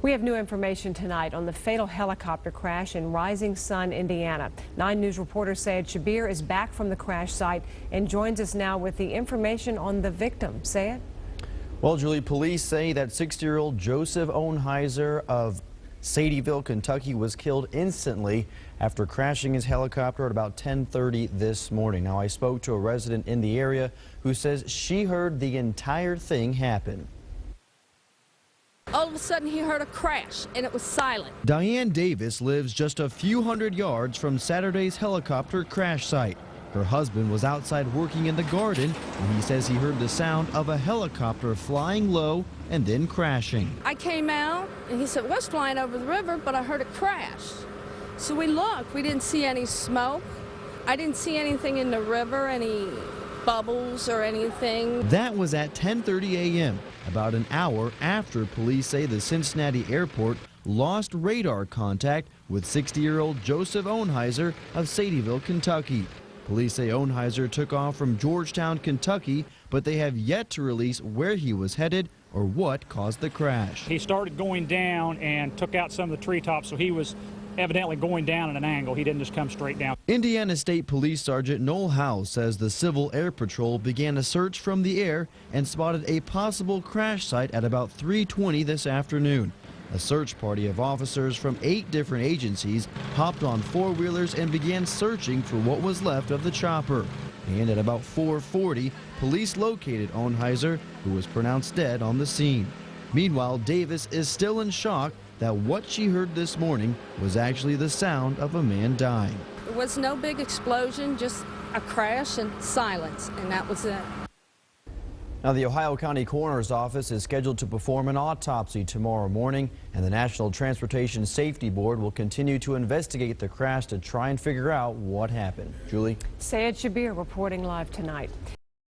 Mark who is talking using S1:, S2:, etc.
S1: We have new information tonight on the fatal helicopter crash in Rising Sun, Indiana. 9 News reporter Sayed Shabir is back from the crash site and joins us now with the information on the victim. Sayed?
S2: Well, Julie, police say that 60-year-old Joseph Ohnheiser of Sadieville, Kentucky was killed instantly after crashing his helicopter at about 10:30 this morning. Now, I spoke to a resident in the area who says she heard the entire thing happen.
S3: All of a sudden, he heard a crash, and it was silent.
S2: Diane Davis lives just a few hundred yards from Saturday's helicopter crash site. Her husband was outside working in the garden when he says he heard the sound of a helicopter flying low and then crashing.
S3: I came out, and he said it was flying over the river, but I heard it crash. So we looked. We didn't see any smoke. I didn't see anything in the river, any bubbles or anything.
S2: That was at 10:30 a.m., about an hour after police say the Cincinnati airport lost radar contact with 60-year-old Joseph Ohnheiser of Sadieville, Kentucky. Police say Ohnheiser took off from Georgetown, Kentucky, but they have yet to release where he was headed or what caused the crash.
S4: He started going down and took out some of the treetops, so he was evidently going down at an angle. He didn't just come straight down.
S2: Indiana State Police Sergeant Noel House says the Civil Air Patrol began a search from the air and spotted a possible crash site at about 3:20 this afternoon. A search party of officers from 8 different agencies hopped on 4-wheelers and began searching for what was left of the chopper. And at about 4:40, police located Ohnheiser, who was pronounced dead on the scene. Meanwhile, Davis is still in shock that what she heard this morning was actually the sound of a man dying.
S3: There was no big explosion, just a crash and silence, and that was it.
S2: Now, the Ohio County Coroner's Office is scheduled to perform an autopsy tomorrow morning, and the National Transportation Safety Board will continue to investigate the crash to try and figure out what happened. Julie?
S1: Sayed Shabir reporting live tonight.